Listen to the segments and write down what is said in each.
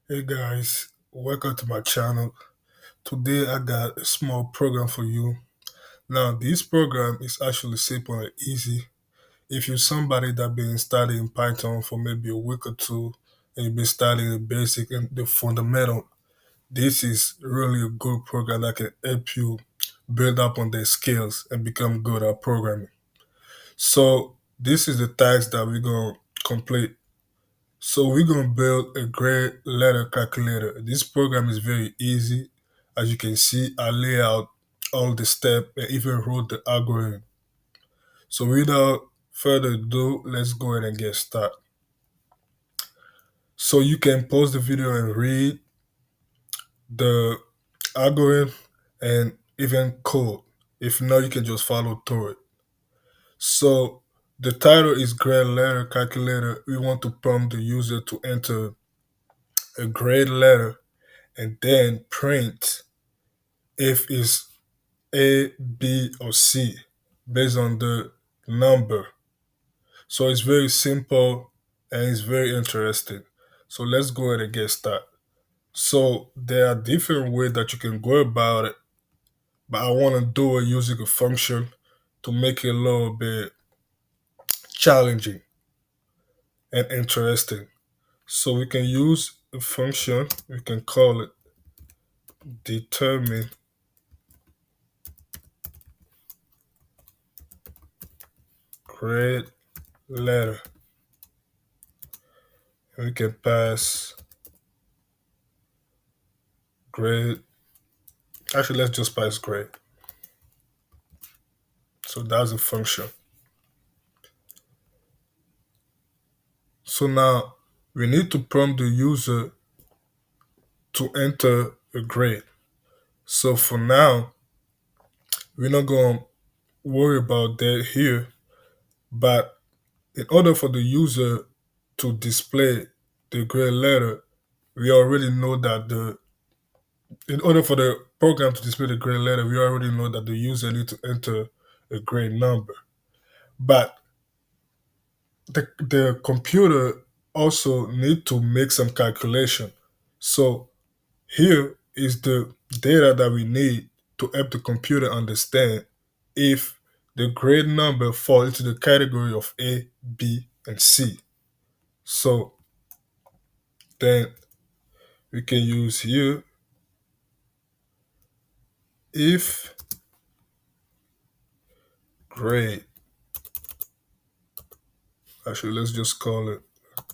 Hey guys, welcome to my channel. Today I got a small program for you. Now this program is actually simple and easy. If you're somebody that been studying Python for maybe a week or two and you've been studying the basic and the fundamental, this is really a good program that can help you build up on their skills and become good at programming. So this is the task that we're gonna complete. So we're gonna build a great letter calculator. This program is very easy. As you can see, I lay out all the steps and even wrote the algorithm. So without further ado, let's go ahead and get started. So you can pause the video and read the algorithm and even code. If not, you can just follow through it. So the title is Great Letter Calculator. We want to prompt the user to enter a great letter and then print if it's A, B, or C based on the number. So it's very simple and it's very interesting. So let's go ahead and get started. So there are different ways that you can go about it, but I want to do it using a function to make it a little bit challenging and interesting. So we can use a function, we can call it determine grade letter. And we can pass grade. Actually, let's just pass grade. So that's a function. So now we need to prompt the user to enter a grade. So for now, we're not going to worry about that here. But in order for the user to display the grade letter, we already know that in order for the program to display the grade letter, we already know that the user need to enter a grade number. But the computer also need to make some calculation. So here is the data that we need to help the computer understand if the grade number falls into the category of A, B, and C. So then we can use here if grade. Actually, let's just call it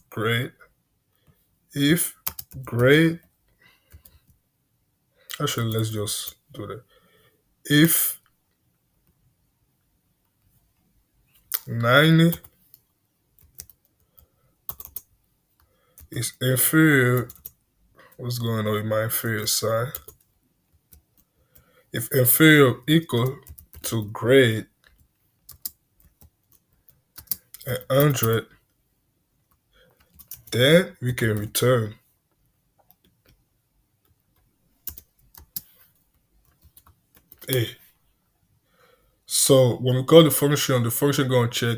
grade. If grade. Actually, let's just do that. If 90 is inferior. What's going on with my inferior sign? If inferior equal to grade 100, then we can return A. So when we call the function gonna check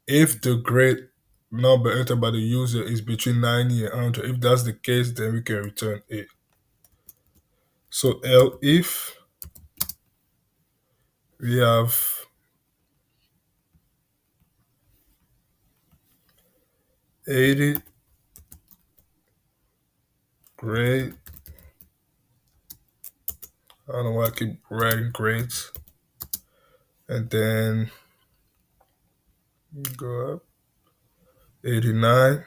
if the grade number entered by the user is between 90 and 100. If that's the case, then we can return A. So L if we have 80 grade. I don't know why I keep writing grades. And then go up 89.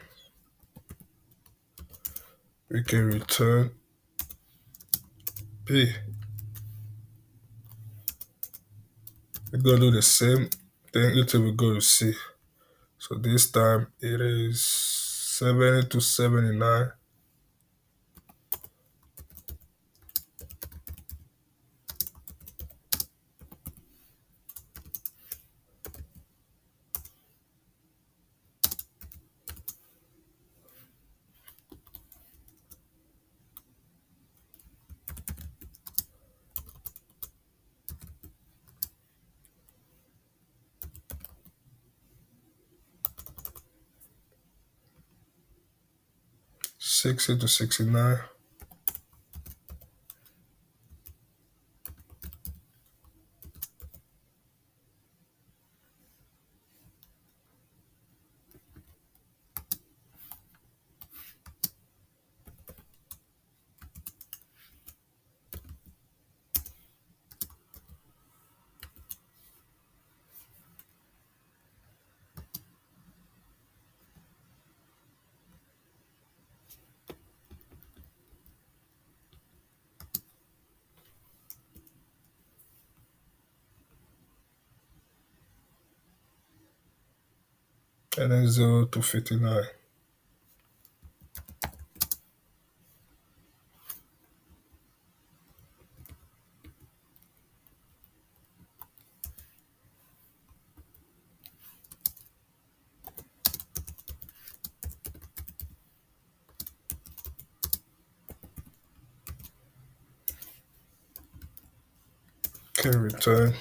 We can return B. We're gonna do the same thing until we go to C. So this time it is 70 to 79. 60 to 69. And then 0 to 59. Okay, return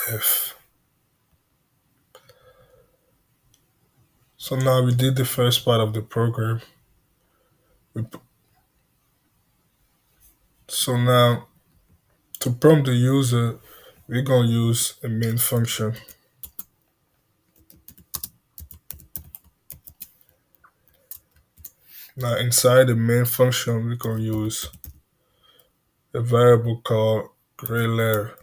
F. So now we did the first part of the program. We, so now to prompt the user, we're going to use a main function. Now inside the main function, we're going to use a variable called gray layer.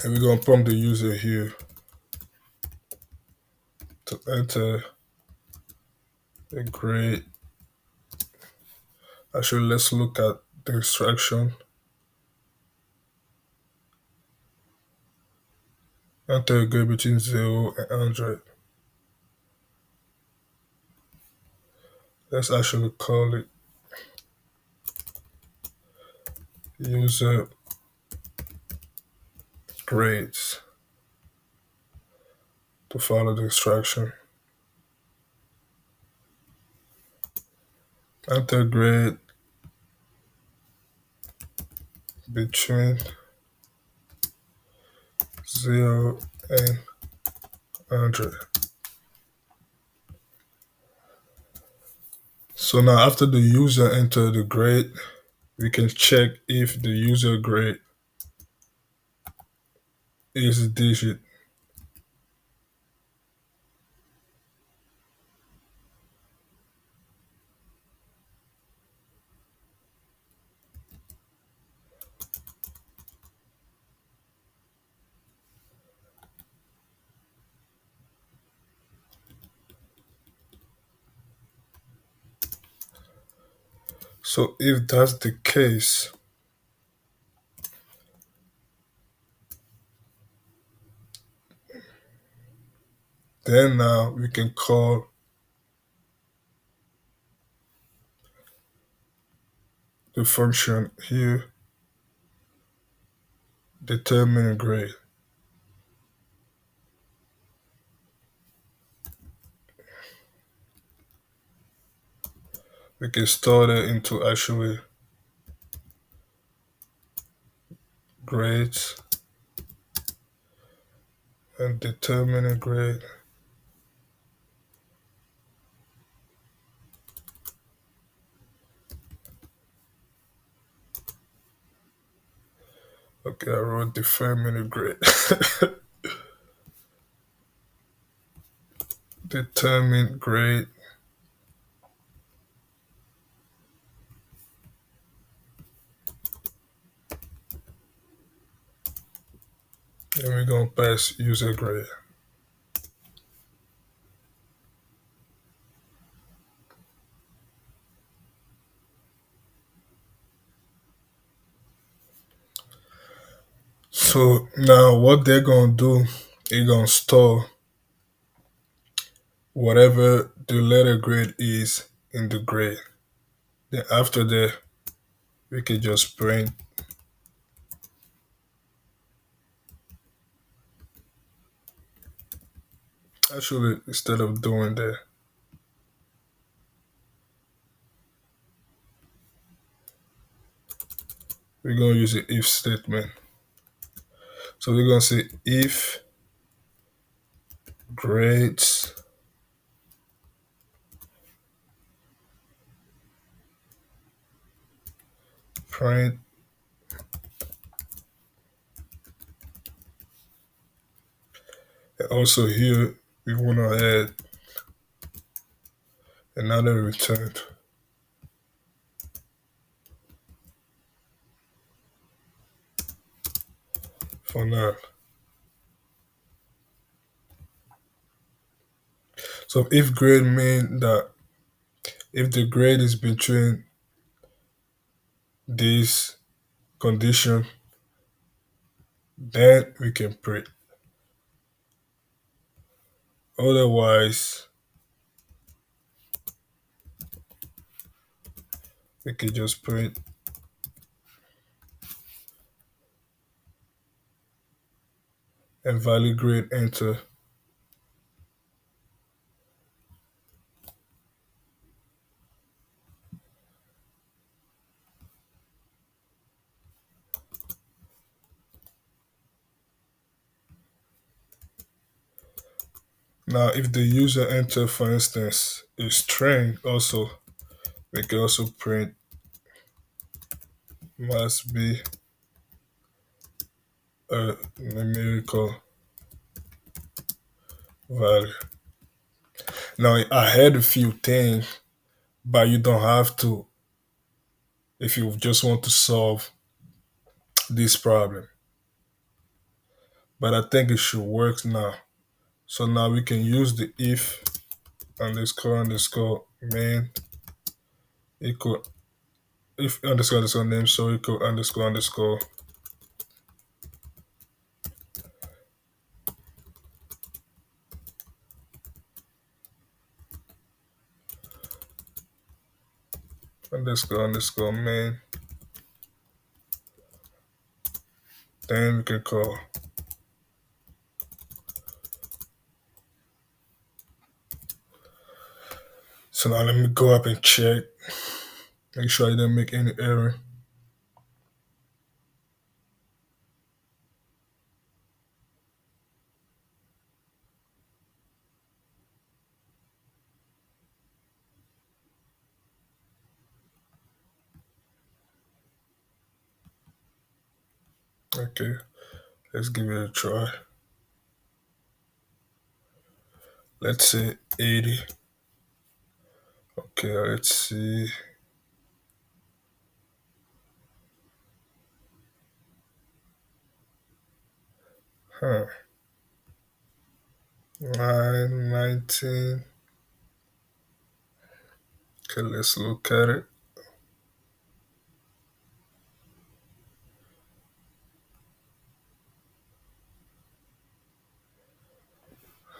And we're going to prompt the user here to enter a grade. Actually, let's look at the instruction. Enter a grade between 0 and 100. Let's actually call it user grades to follow the instruction. Enter grade between 0 and 100. So now after the user enter the grade, we can check if the user grade is a digit. So if that's the case, then now we can call the function here determine grade. We can store that into actually grades and determine a grade. Okay, I wrote determine a grade. Determine grade. And we're gonna pass user grade. So now what they're gonna do, they're gonna store whatever the letter grade is in the grade. Then after that, we can just print. Actually, instead of doing that, we're gonna use the if statement. So we're gonna say if grades print, and also here we wanna add another return for now. So if grade mean that if the grade is between this condition, then we can print. Otherwise, we can just print and value grade enter. Now, if the user enter, for instance, a string, also we can also print must be a numerical value. Now, I had a few things, but you don't have to if you just want to solve this problem. But I think it should work now. So now we can use the if underscore underscore main equal if underscore underscore name so equal underscore underscore. Underscore underscore main. Then we can call. So now let me go up and check. Make sure I didn't make any error. Okay, let's give it a try. Let's say 80. Okay, let's see. Huh. 919. Okay, let's look at it.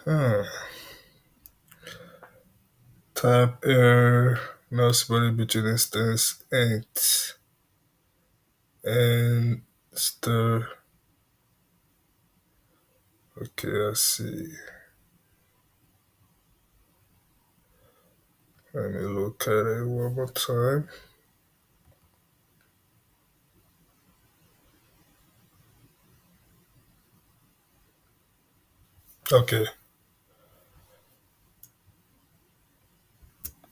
Huh. Type error. No splitting between instance and stir. Okay, let's see. Let me look at it one more time. Okay,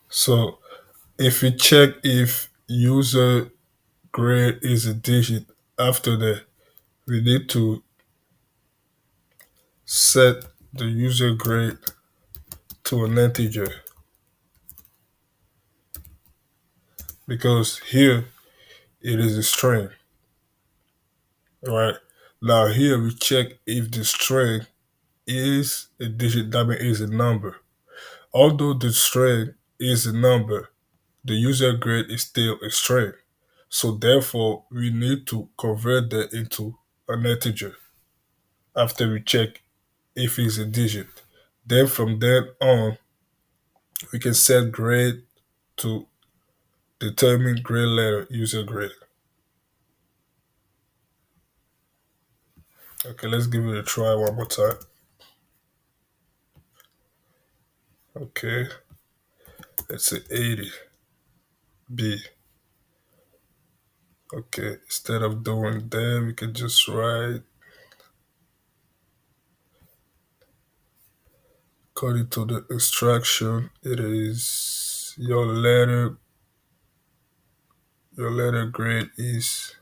so if we check if user grade is a digit, after that, we need to set the user grade to an integer because here it is a string, right? Now here we check if the string is a digit, that means is a number. Although the string is a number, the user grade is still a string. So therefore, we need to convert that into an integer after we check if it's a digit. Then from then on, we can set grade to determine grade letter user grade. Okay, let's give it a try one more time. Okay, let's say 80 B. Okay, instead of doing that, we can just write according to the instruction, it is your letter grade is,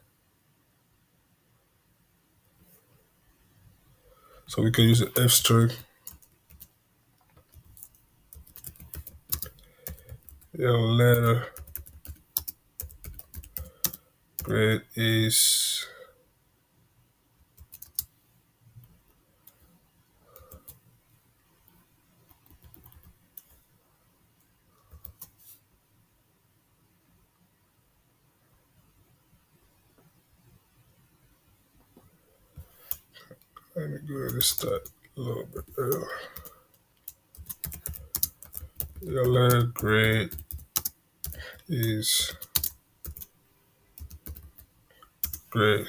so we can use the F string. Your letter grade is, let me go ahead and start a little bit earlier. Your letter grade is grade.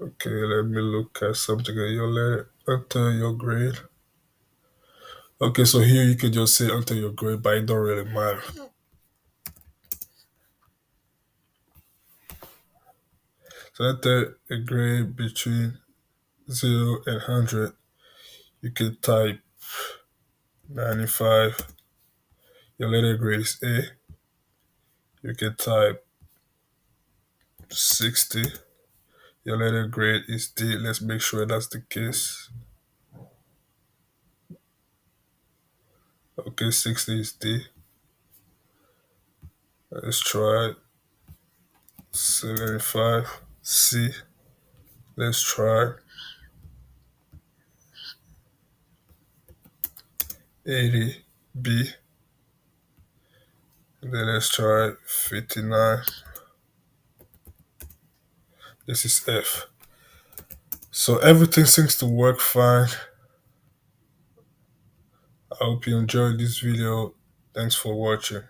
Okay, let me look at something at your letter. Enter your grade. Okay, so here you can just say enter your grade, but it don't really matter. So enter a grade between 0 and 100. You can type 95. Your letter grade is A. You can type 60. Your letter grade is D. Let's make sure that's the case. Okay, 60 is D. Let's try 75 C. Let's try 80 B. And then let's try 59. This is F. So everything seems to work fine. I hope you enjoyed this video. Thanks for watching.